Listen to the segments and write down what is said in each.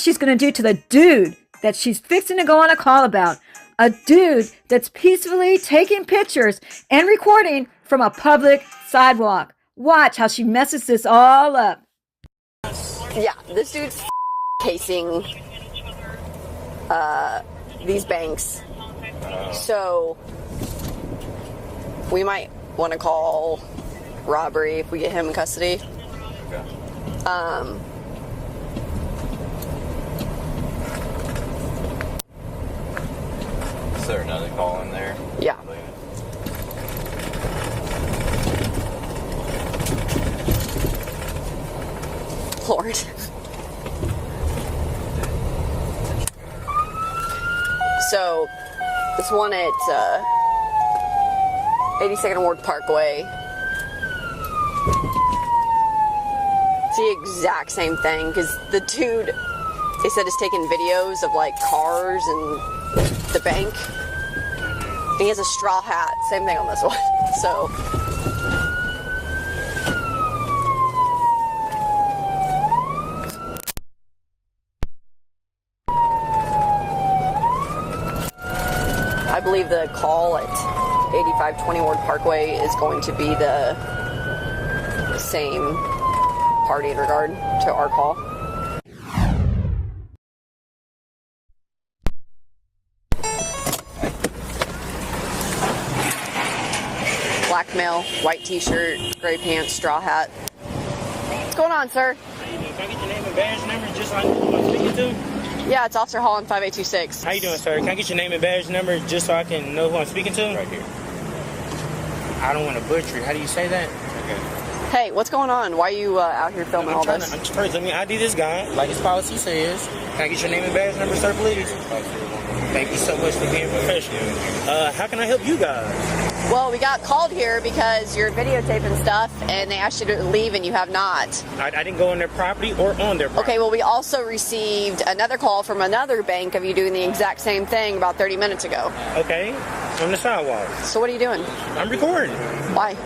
she's going to do to the dude that she's fixing to go on a call about. A dude that's peacefully taking pictures and recording from a public sidewalk. Watch how she messes this all up. Yeah, this dude's casing these banks. So we might want to call robbery if we get him in custody. Is there another call in there? Yeah. Lord. So, this one at 82nd Ward Parkway. It's the exact same thing, because the dude, they said, is taking videos of like cars and the bank. And he has a straw hat. Same thing on this one. So. I believe the call at 8520 Ward Parkway is going to be the same party in regard to our call. Black male, white t-shirt, gray pants, straw hat. What's going on, sir? How you doing? Can I get your name and badge number just so I know who I'm speaking to? Yeah, it's Officer Hall on 5826. How you doing, sir? Can I get your name and badge number just so I can know who I'm speaking to? Right here. I don't want to butcher it. How do you say that? Okay. Hey, what's going on? Why are you out here filming all this? I'm just first, let me ID this guy, like his policy says. Can I get your name and badge number, sir, please? Thank you so much for being professional. How can I help you guys? Well, we got called here because you're videotaping stuff, and they asked you to leave, and you have not. I didn't go on their property or on their property. Okay, well, we also received another call from another bank of you doing the exact same thing about 30 minutes ago. Okay, on the sidewalk. So what are you doing? I'm recording. Why?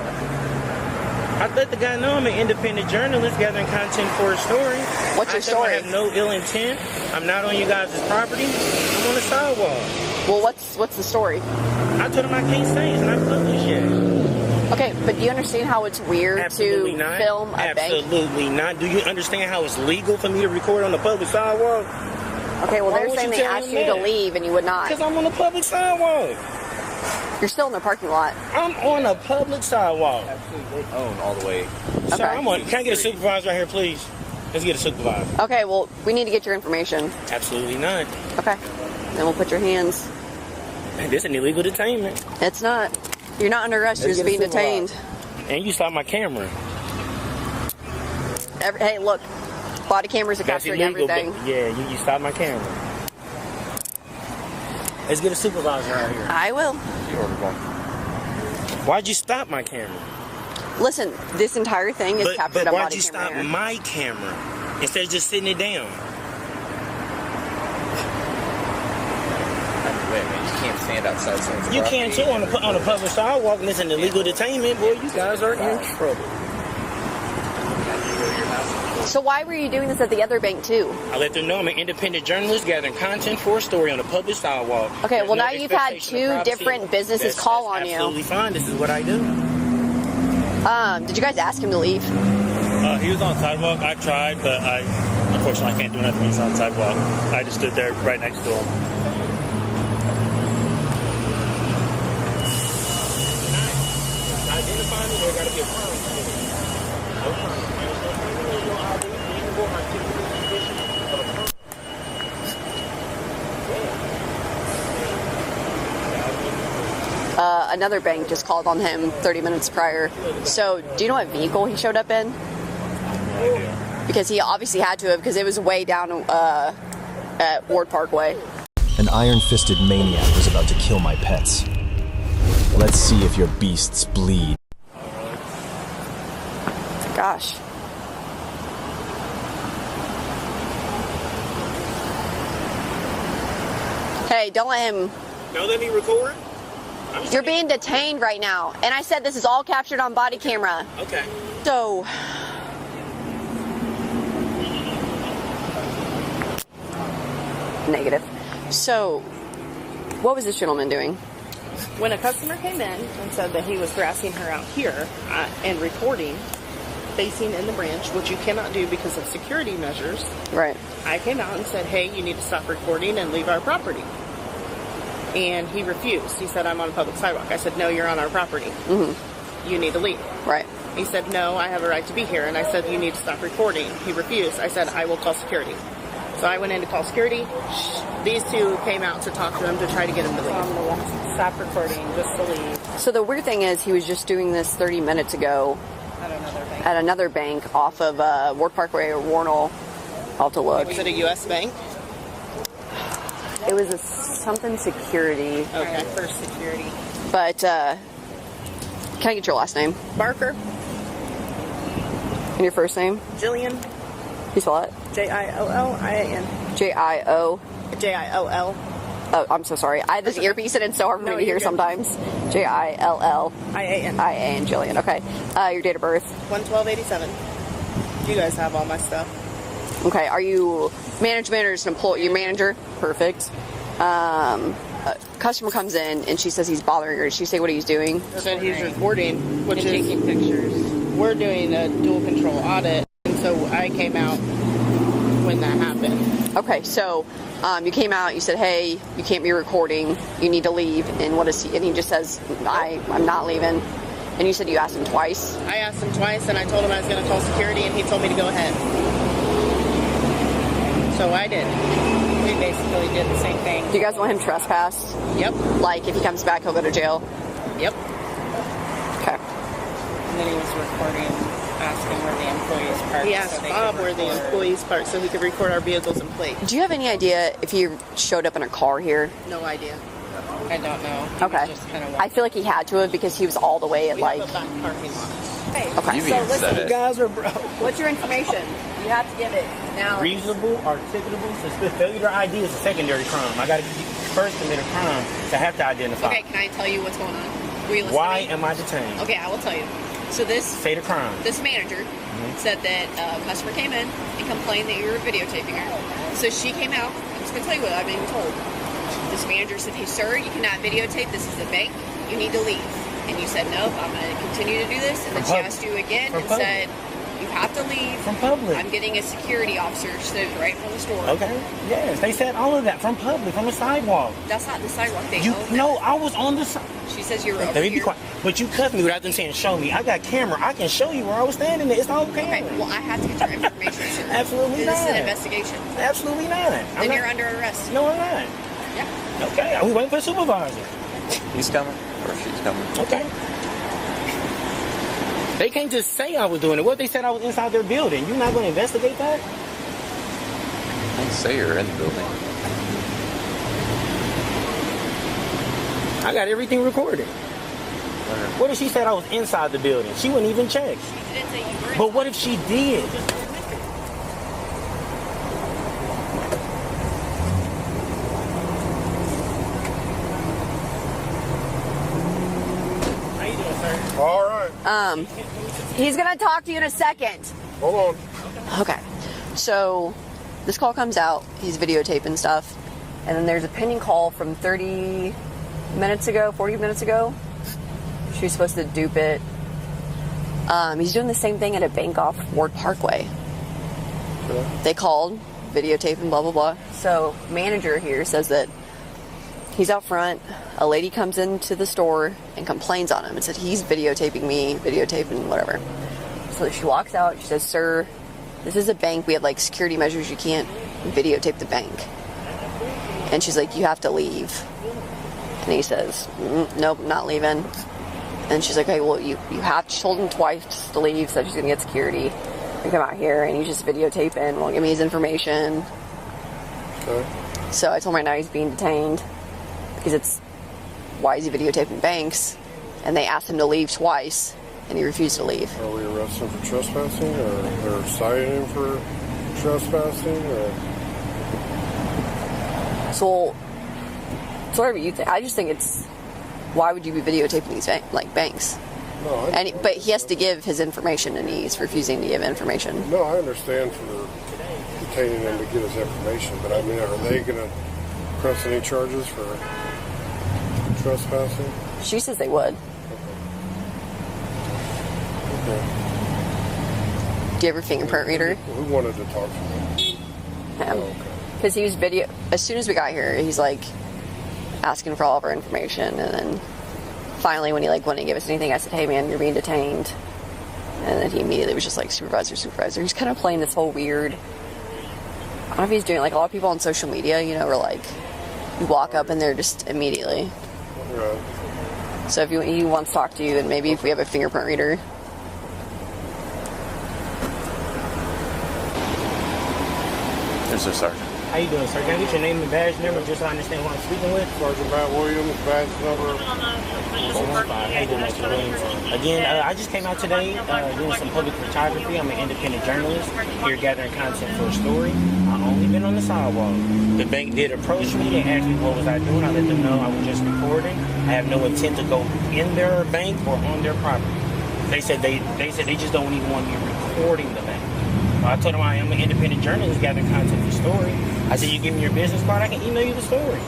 I let the guy know I'm an independent journalist gathering content for a story. What's your story? I have no ill intent. I'm not on you guys' property. I'm on the sidewalk. Well, what's the story? I told him I can't say it's not published yet. Okay, but do you understand how it's weird Absolutely to not. film a bank? Absolutely not. Do you understand how it's legal for me to record on the public sidewalk? Okay, well, Why they're would saying you they tell asked him you to that? leave, and you would not. Because I'm on the public sidewalk. You're still in the parking lot. I'm on a public sidewalk. Absolutely own all the way. Sir, I'm on. Can I get a supervisor right here, please? Let's get a supervisor. Okay, well, we need to get your information. Absolutely not. Okay, then we'll put your hands. This is an illegal detainment. It's not. You're not under arrest. You're just being detained. And you stopped my camera. Hey, look, body cameras are That's capturing illegal. everything. But yeah, you stopped my camera. Let's get a supervisor out here. I will. You ordered one. Why'd you stop my camera? Listen, this entire thing is captured on why'd body you camera. stop my camera instead of just sitting it down? Wait, man, you can't stand outside someone's You property. can too on a public sidewalk and it's an illegal detainment. Boy, you guys are in trouble. So why were you doing this at the other bank too? I let them know I'm an independent journalist gathering content for a story on a public sidewalk. Okay, There's well no now you've had expectation of two privacy. different businesses That's call on you. Absolutely fine. This is what I do. Did you guys ask him to leave? He was on the sidewalk. I tried, but unfortunately I can't do nothing when he's on the sidewalk. I just stood there right next to him. Identify me, there gotta be a crime. No crime. There's no ID. You ain't go my suspicion of a crime. Another bank just called on him 30 minutes prior. So, do you know what vehicle he showed up in? Because he obviously had to have, because it was way down at Ward Parkway. An iron-fisted maniac was about to kill my pets. Let's see if your beasts bleed. Gosh. Hey, don't let him... Don't let me record. You're being detained right now. And I said this is all captured on body camera. Okay. So... Negative. So, what was this gentleman doing? When a customer came in and said that he was harassing her out here and recording, facing in the branch, which you cannot do because of security measures, Right. I came out and said, hey, you need to stop recording and leave our property. And he refused. He said, I'm on a public sidewalk. I said, no, you're on our property. Mm-hmm. You need to leave. Right. He said, no, I have a right to be here. And I said, you need to stop recording. He refused. I said, I will call security. So I went in to call security. These two came out to talk to him to try to get him to leave. Stop recording, just to leave. So the weird thing is, he was just doing this 30 minutes ago at another bank off of Ward Parkway or Warnell. I'll have to look. Was it a U.S. bank? It was something security. Okay, First Security. But, can I get your last name? Barker, And your first name? Jillian, You spell it? Jillian. J-I-O. Jill. Oh, I'm so sorry. I had this earpiece and it's so hard for me No, to hear you're good. sometimes. Jill. IAN. I-A-N, Jillian. Okay. Your date of birth. 11287. You guys have all my stuff. Okay. Are you management or just an employee? Your manager? Perfect. A customer comes in and she says he's bothering her. Did she say what he's doing? Said he's recording, which is taking pictures. we're doing a dual control audit, and so I came out when that happened. Okay, so you came out, you said, hey, you can't be recording, you need to leave, and what is he? And he just says, I'm not leaving. And you said you asked him twice? I asked him twice, and I told him I was going to call security, and he told me to go ahead. So I did. We basically did the same thing. Do you guys want him trespassed? Yep. Like, if he comes back, he'll go to jail? Yep. Okay. And then he was recording, asking where the employees parked. He asked Bob where the employees parked so he could record our vehicles and plate. Do you have any idea if he showed up in a car here? No idea. I don't know. He Okay. was just kind of I feel like he had to have because he was all the way at We like... have a back parking lot. Okay. You even said it. Guys are broke. What's your information? You have to give it. Now... Reasonable, articulable, suspicious. Failure to ID is a secondary crime. I got to first commit a crime to have to identify. Okay, can I tell you what's going on? Will you listen Why to me? am I detained? Okay, I will tell you. So this Say the crime. manager said that a customer came in and complained that you were videotaping her. So she came out. I'm just going to tell you what I've been told. This manager said, hey, sir, you cannot videotape. This is a bank. You need to leave. And you said, nope, I'm going to continue to do this. And then she asked you again and said, you have to leave. From public. I'm getting a security officer stood right from the store. Okay. Yes, they said all of that from public, from the sidewalk. That's not the sidewalk. They You own that. no, I was on the side. She says you were over Let me be here. quiet. But you cut me without them saying, show me. I got camera. I can show you where I was standing. It's all camera. Okay, well, I have to get your information, sir. Absolutely This is not. an investigation. Absolutely not. Then you're under arrest. No, I'm not. Yeah. Okay, we waiting for the supervisor. He's coming. Or she's coming. Okay. They can't just say I was doing it. What if they said I was inside their building? You're not going to investigate that? I didn't say you're in the building. I got everything recorded. What if she said I was inside the building? She wouldn't even check. She didn't say you were. But what if she did? How you doing, sir? All right. He's gonna talk to you in a second. Hold on. Okay. So this call comes out. He's videotaping stuff, and then there's a pending call from 30 minutes ago, 40 minutes ago. She was supposed to dupe it. He's doing the same thing at a bank off Ward Parkway. They called, videotaping, blah, blah, blah. So manager here says that he's out front. A lady comes into the store and complains on him and said, he's videotaping me, videotaping, whatever. So she walks out. She says, sir, this is a bank. We have like security measures. You can't videotape the bank. And she's like, you have to leave. And he says, nope, not leaving. And she's like, okay, well, you have to. She told him twice to leave, said she's going to get security. And come out here, and he's just videotaping, won't give me his information. Okay. So I told him right now he's being detained because it's, why is he videotaping banks? And they asked him to leave twice, and he refused to leave. Are we arresting for trespassing or citing him for trespassing? Or? So whatever you think. I just think it's, why would you be videotaping these banks? No, But he has to give his information, and he's refusing to give information. No, I understand for detaining him to get his information. But I mean, are they going to press any charges for trespassing? She says they would. Okay. Do you have your fingerprint reader? Who wanted to talk to him? Him. Oh, okay. Because he was as soon as we got here, he's like asking for all of our information, and then finally when he like wouldn't give us anything, I said, hey man, you're being detained. And then he immediately was just like, supervisor. He's kind of playing this whole weird, I don't know if he's doing like a lot of people on social media, you know, where like you walk up and they're just immediately. Right. So if he wants to talk to you, then maybe if we have a fingerprint reader. There's a sergeant. How you doing, sir? Can I get your name and badge number just so I understand who I'm speaking with? Sergeant Matt Williams, badge number. How you doing, Mr. Williams? Again, I just came out today doing some public photography. I'm an independent journalist here gathering content for a story. I've only been on the sidewalk. The bank did approach me and asked me what was I doing. I let them know I was just recording. I have no intent to go in their bank or on their property. They said they just don't even want me recording the bank. I told them I am an independent journalist gathering content for story. I said, you give me your business card, I can email you the story.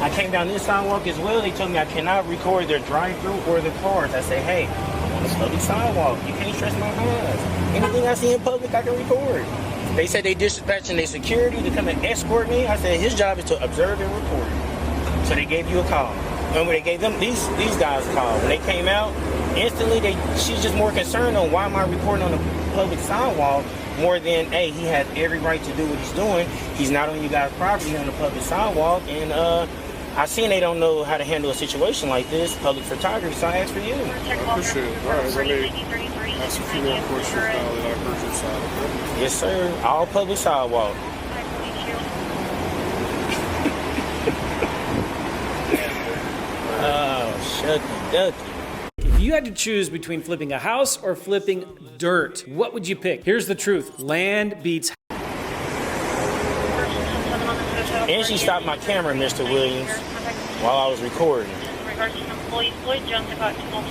I came down this sidewalk as well. They told me I cannot record their drive-through or their cars. I say, hey, I'm on a public sidewalk. You can't stress my eyes. Anything I see in public, I can record. They said they dispatching their security to come and escort me. I said, his job is to observe and report. So they gave you a call. And when they gave them these guys a call, when they came out, instantly she's just more concerned on why am I recording on the public sidewalk more than, hey, he has every right to do what he's doing. He's not on you guys' property on the public sidewalk. And I seen they don't know how to handle a situation like this, public photography, so I asked for you. I appreciate it. All right, let me ask a few more questions now that I heard your side of it. Yes, sir. All public sidewalk. Oh, shucky ducky. If you had to choose between flipping a house or flipping dirt, what would you pick? Here's the truth. Land beats. And she stopped my camera, Mr. Williams, while I was recording.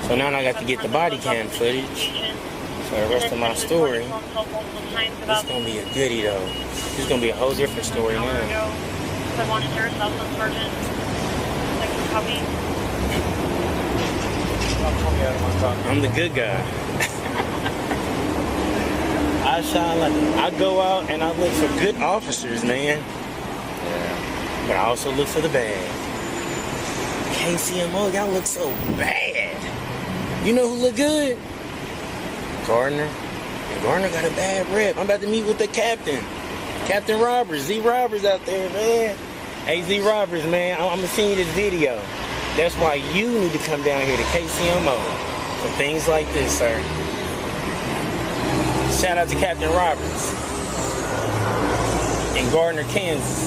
So now I got to get the body cam footage for the rest of my story. It's going to be a goodie, though. It's going to be a whole different story now. I'm the good guy. I go out and I look for good officers, man. Yeah. But I also look for the bad. KCMO, y'all look so bad. You know who look good? Gardner. And Gardner got a bad rep. I'm about to meet with the captain. Captain Roberts, Z Roberts out there, man. Hey, Z Roberts, man, I'm gonna send you this video. That's why you need to come down here to KCMO for things like this, sir. Shout out to Captain Roberts in Gardner, Kansas.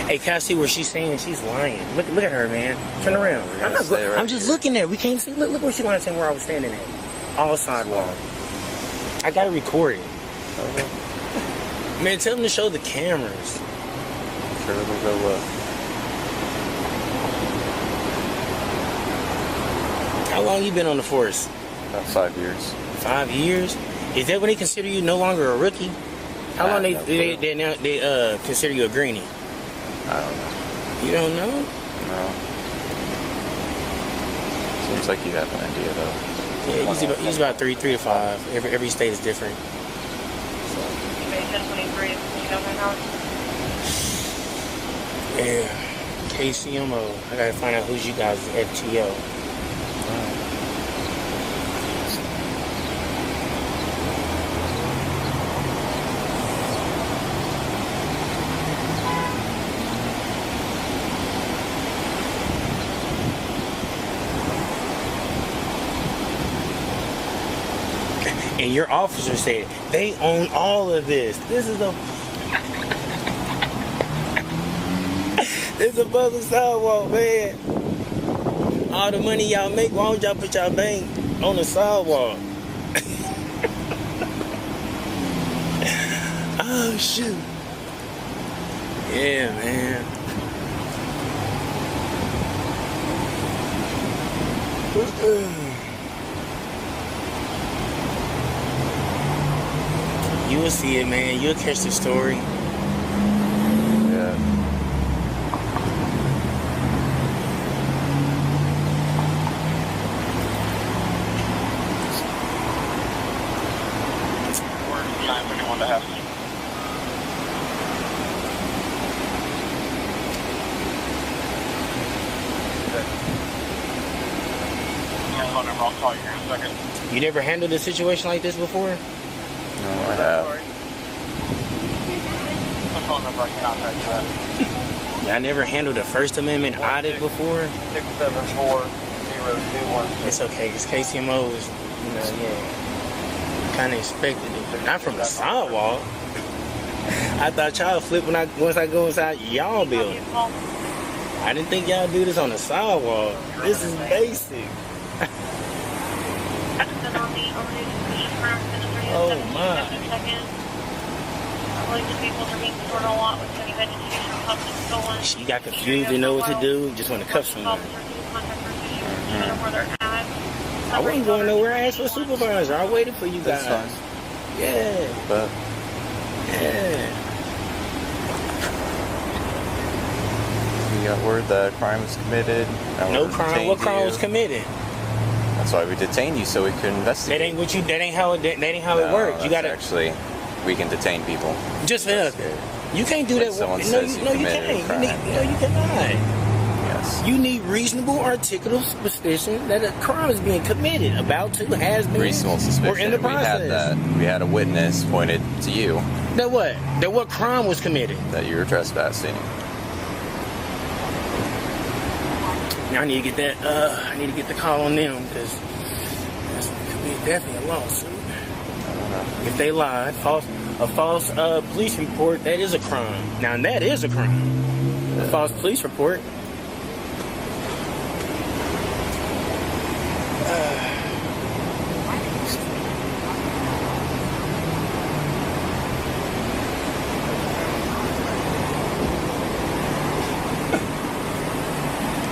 Hey, can I see where she's saying she's lying? Look at her, man. Turn around. I'm just looking at her. We can't see. Look where she wanted to say where I was standing at. All sidewalk. I gotta record it. Okay. Man, tell them to show the cameras. Sure, they'll go up. How long you been on the force? About 5 years. 5 years? Is that when they consider you no longer a rookie? How long they consider you a greenie? I don't know. You don't know? No. Seems like you have an idea, though. Yeah, he's about 3 to 5. Every state is different. Yeah, KCMO. I gotta find out who's you guys' FTO. And your officer said they own all of this. This is a this is a public sidewalk, man. all the money y'all make, why don't y'all put y'all bank on the sidewalk? Oh, shoot. Yeah, man. You will see it, man. You'll catch the story. Yeah. I'll call you here in a second. You never handled a situation like this before? No, I have. My phone number, I cannot touch that. I never handled a First Amendment audit before. 674-021. It's okay, because KCMO is, you know, yeah, kind of expected it, but not from the sidewalk. I thought y'all flip once I go inside y'all building. I didn't think y'all do this on the sidewalk. This is basic. Oh my. She got confused, didn't know what to do, just want to cuff someone. I wasn't going nowhere. I asked for a supervisor. I waited for you guys. That's fine. Yeah. But Yeah. we got word that a crime was committed. No crime. What crime was committed? That's why we detained you, so we could investigate. That ain't what you. That ain't how it works. You gotta actually. We can detain people. just for nothing. You can't do that. Someone No, says you you committed a can't. crime. You cannot. Yes. You need reasonable, articulable suspicion that a crime is being committed, about to, has been, Reasonable suspicion. or in the process. We had that. We had a witness pointed to you That what? That what crime was committed? that you were trespassing. Now I need to get that. I need to get the call on them because that's could be definitely a lawsuit. If they lied, a false police report, that is a crime. Now that is a crime. A false police report.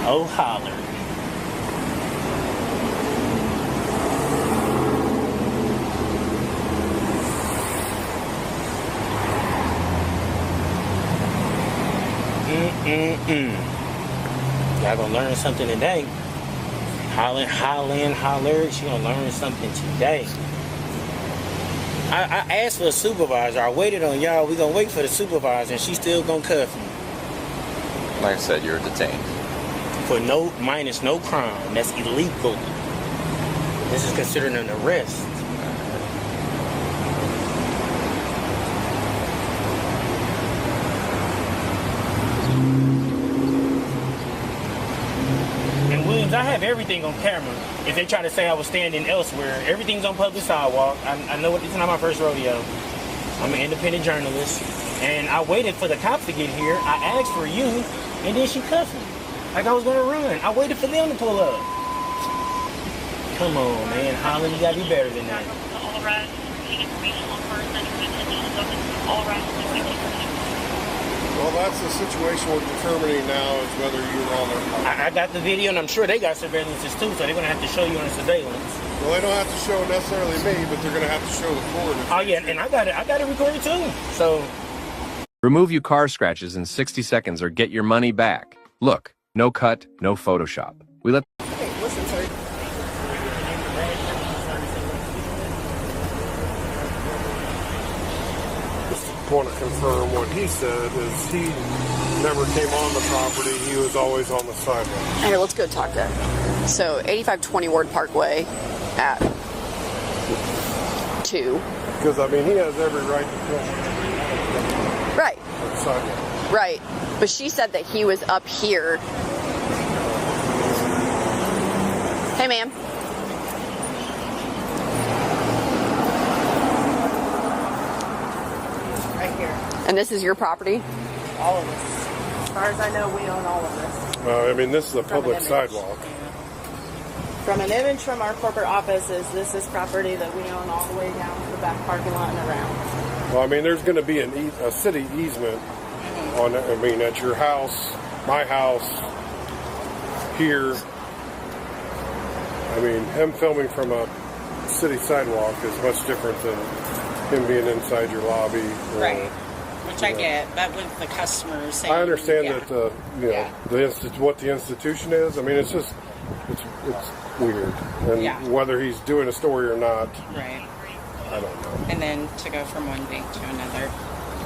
Oh, holler. Y'all gonna learn something today. Holler. She gonna learn something today. I asked for a supervisor. I waited on y'all. We gonna wait for the supervisor, and she's still gonna cuff me. Like I said, you were detained. For no crime. That's illegal. This is considered an arrest. And Williams, I have everything on camera. If they try to say I was standing elsewhere, everything's on public sidewalk. I know it's not my first rodeo. I'm an independent journalist. And I waited for the cops to get here. I asked for you, and then she cuffed me. Like I was gonna run. I waited for them to pull up. Come on, man. Holland, you gotta be better than that. Well, that's the situation we're determining now is whether you were on their property. I got the video, and I'm sure they got surveillances too, so they're gonna have to show you on the surveillance. Well, they don't have to show necessarily me, but they're going to have to show the court. Oh yeah, and I got it recorded too. So Remove your car scratches in 60 seconds or get your money back. Look, no cut, no Photoshop. We let Okay, listen, sir. Just want to confirm what he said is he never came on the property. He was always on the sidewalk. Here, let's go talk to him. So, 8520 Ward Parkway at 2. Because, I mean, he has every right to film Right. on the sidewalk. Right. But she said that he was up here. Hey, ma'am. Right here. And this is your property? All of this. As far as I know, we own all of this. I mean, this is a public From an image. sidewalk. From an image from our corporate office this is property that we own all the way down to the back parking lot and around. Well, I mean, there's going to be a city easement on, I mean, at your house, my house, here. I mean, him filming from a city sidewalk is much different than him being inside your lobby. Or, right. Which I get, but with the customers saying... I understand yeah. that, what the institution is. I mean, it's just, it's weird. And whether he's doing a story or not, right. I don't know. And then to go from one bank to another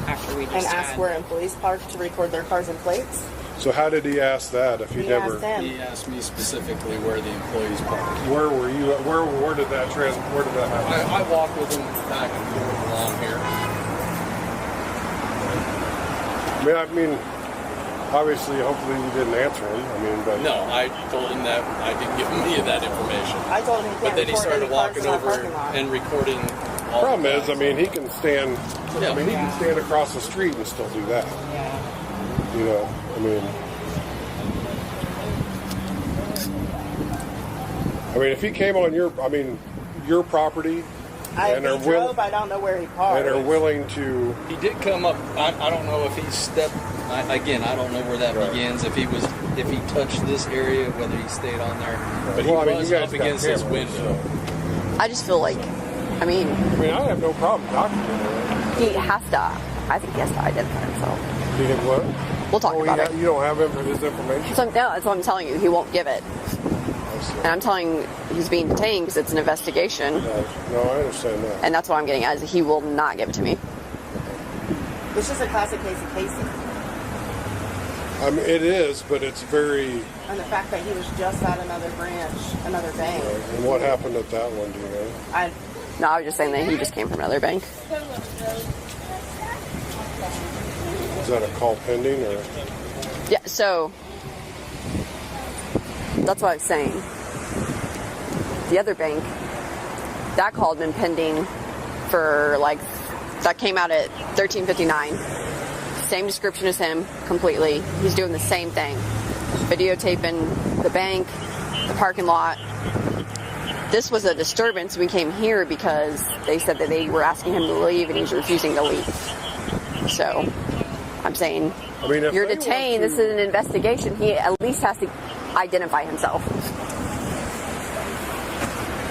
after we just and ask where employees park to record their cars and plates. So how did he ask that if he never... asked them. He asked me specifically where the employees parked. Where were you? Where did that happen? I walked with him back and forth along here. I mean, obviously, hopefully you didn't answer him. I mean, but... No, I told him that I didn't give him any of that information. I told him he But then he started walking over and recording all Problem is, I mean, he can stand... Yeah. I mean, he can stand across the street and still do that. Yeah. You know, I mean, if he came on your property, I don't know where he parked. and are willing to. He did come up. I don't know if he stepped. Again, I don't know where that begins. If he touched this area, whether he stayed on there, but he was up against his window. I just feel like, I mean, I have no problem documenting it. he has to. I think he has to identify himself. He did what? We'll talk about it. You don't have his information. So no, that's what I'm telling you. He won't give it. And I'm telling you, he's being detained because it's an investigation. No, I understand that. And that's what I'm getting at, is he will not give it to me. It's just a classic case of casing. I mean, it is, but it's very... And the fact that he was just at another branch, another bank. Right. And what happened at that one, do you know? No, I was just saying that he just came from another bank. Is that a call pending, or...? Yeah, so... That's what I was saying. The other bank, that call had been pending for, that came out at 13:59. Same description as him, completely. He's doing the same thing. Videotaping the bank, the parking lot. This was a disturbance. We came here because they said that they were asking him to leave and he's refusing to leave. So, I'm saying, you're detained. This is an investigation. He at least has to identify himself.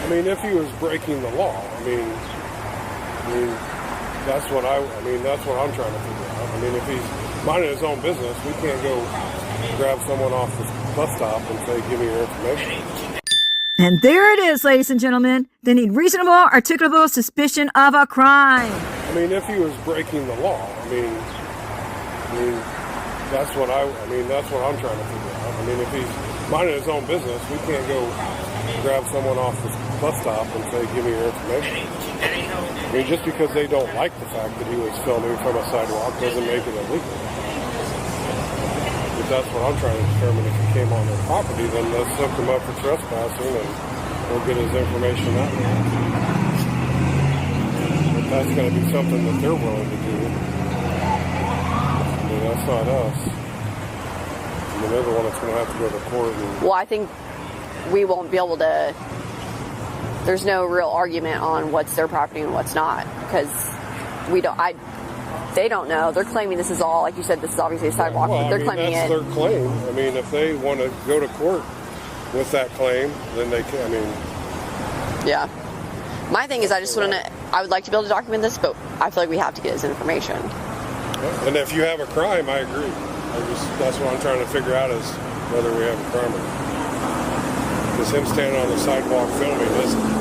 I mean, if he was breaking the law, I mean, that's what I'm trying to figure out. I mean, if he's minding his own business, we can't go grab someone off the bus stop and say, give me your information. And there it is, ladies and gentlemen. They need reasonable, articulable suspicion of a crime. I mean, if he was breaking the law, I mean, that's what I'm trying to figure out. I mean, if he's minding his own business, we can't go grab someone off the bus stop and say, give me your information. I mean, just because they don't like the fact that he was filming from a sidewalk doesn't make it illegal. If that's what I'm trying to determine, if he came on their property, then let's hook him up for trespassing and we'll get his information out. If that's going to be something that they're willing to do, I mean, that's not us. I mean, they're the one that's going to have to go to court. Well, I think we won't be able to... There's no real argument on what's their property and what's not, because they don't know. They're claiming this is all, like you said, this is obviously a sidewalk, but they're claiming that's their claim. I mean, if they want to go to court with that claim, then they can. I mean, yeah. My thing is, I would like to be able to document this, but I feel like we have to get his information. And if you have a crime, I agree. That's what I'm trying to figure out, is whether we have a crime or not. Because him standing on the sidewalk filming isn't.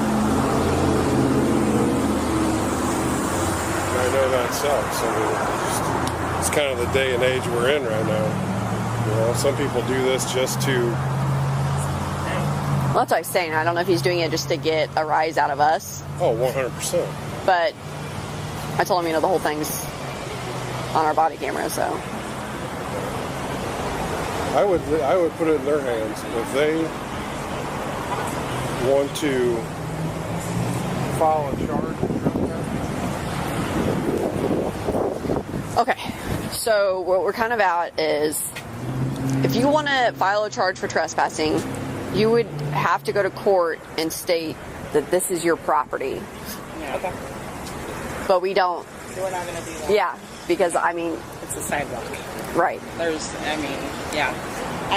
I know that sucks. I mean, it's kind of the day and age we're in right now. You know, some people do this just to... Well, that's what I was saying. I don't know if he's doing it just to get a rise out of us. Oh, 100%. But I told him, the whole thing's on our body camera, so... I would put it in their hands. If they want to file a charge. Okay, so what we're kind of at is, if you want to file a charge for trespassing, You would have to go to court and state that this is your property. Yeah. Okay. But we don't. So we're not going to do that. Yeah, because I mean, it's a sidewalk. Right. I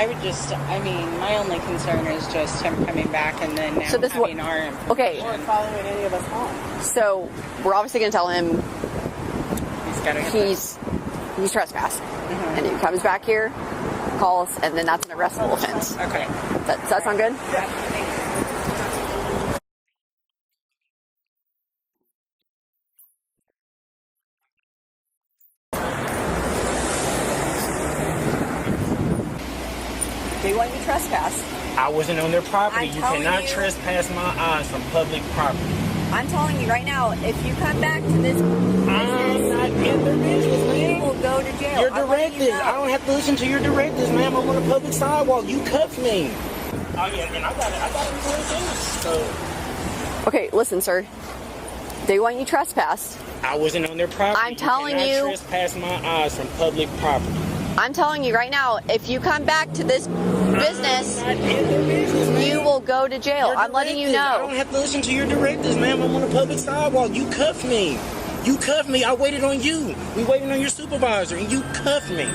would just, my only concern is just him coming back and then now having our information. Okay. Or following any of us home. So we're obviously going to tell him he's trespassed. And he comes back here, calls, and then that's an arrestable offense. Okay. Does that sound good? Yeah. They want you trespass. I wasn't on their property. You cannot trespass my eyes from public property. I'm telling you right now, if you come back to this I'm not in their business, ma'am. you will go to jail. Your directives. I don't have to listen to your directives, ma'am. I'm on a public sidewalk. You cuffed me. Oh yeah, and I got it. So. Okay, listen, sir. They want you trespassed. I wasn't on their property. I'm telling you. you. Trespass my eyes from public property. I'm telling you right now, if you come back to this business, you will go to jail. I'm letting you know. I don't have to listen to your directives, ma'am. I'm on a public sidewalk. You cuffed me. You cuffed me. I waited on you. We waited on your supervisor, and you cuffed me.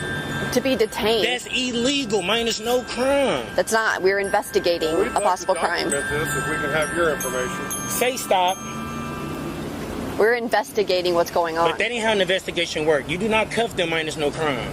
To be detained. That's illegal, minus no crime. That's not. We're investigating a possible crime. This if we can have your information. Say stop. We're investigating what's going on. But that ain't how an investigation works. You do not cuff them minus no crime.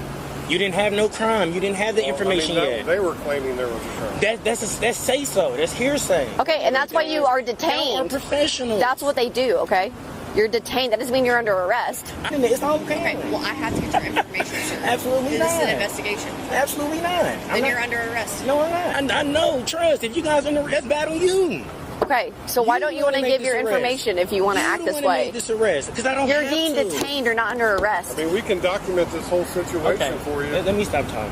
You didn't have no crime. You didn't have the information yet. They were claiming there was a crime. That's say so. That's hearsay. Okay, and that's why you are detained. Y'all are professionals. That's what they do. Okay, you're detained. That doesn't mean you're under arrest. It's okay. Well, I have to get your information, sir. Absolutely not. This is an investigation. Absolutely not. Then you're under arrest. No, I'm not. I know. Trust. If you guys are under arrest, that's bad on you. Okay, so why don't you want to give your information if you want to act this way? Make this arrest because I don't. You're being detained or not under arrest. I mean, we can document this whole situation for you. Let me stop talking.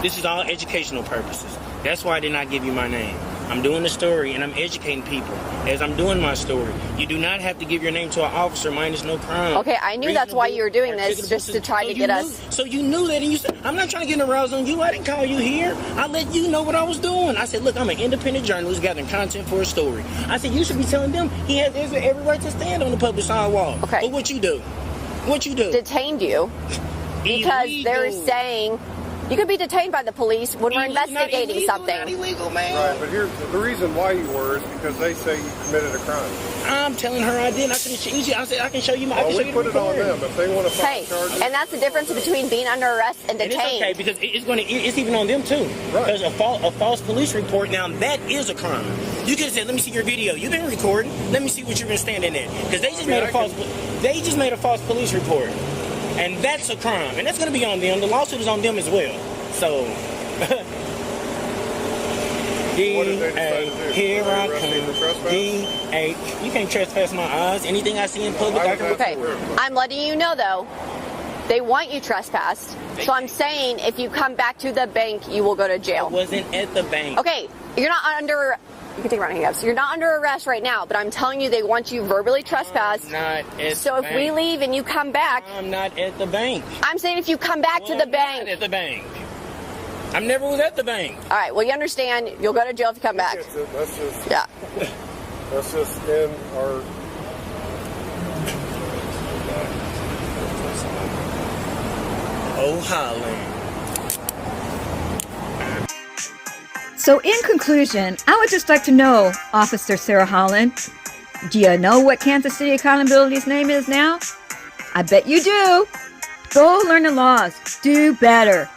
This is all educational purposes. That's why I did not give you my name. I'm doing the story and I'm educating people as I'm doing my story. You do not have to give your name to an officer minus no crime. Okay, I knew that's why you were doing this, just to try to get us. So you knew that, and you said, I'm not trying to get aroused on you. I didn't call you here. I let you know what I was doing. I said, look, I'm an independent journalist gathering content for a story. I said, you should be telling them he has every right to stand on the public sidewalk. Okay. But what you do? What you do? Detained you because they're saying. You could be detained by the police when we're investigating something. Not illegal, man. Right, but here's the reason why you were is because they say you committed a crime. I'm telling her I did. I said I can show you my. Well, we put it on them if they want to file charges. And that's the difference between being under arrest and detained. And it's okay because it's even on them too. Right. Because a false police report now that is a crime. You could have said, "Let me see your video. You've been recording. Let me see what you've been standing in." Because they just made a false police report. And that's a crime. And that's going to be on them. The lawsuit is on them as well. So, D-A, here I come. D-A. You can't trespass my eyes. Anything I see in public, I can Okay. I'm letting you know, though, they want you trespassed. So I'm saying if you come back to the bank, you will go to jail. I wasn't at the bank. Okay. You're not under... You can take a round of handcuffs. You're not under arrest right now, but I'm telling you they want you verbally trespassed. So if we leave and you come back... I'm not at the bank. I'm saying if you come back to the bank... I'm not at the bank. I never was at the bank. All right, well, you understand. You'll go to jail if you come back. That's just... Yeah. That's just in our... Oh, Holland. So, in conclusion, I would just like to know, Officer Sarah Holland, do you know what Kansas City Accountability's name is now? I bet you do. Go learn the laws. Do better.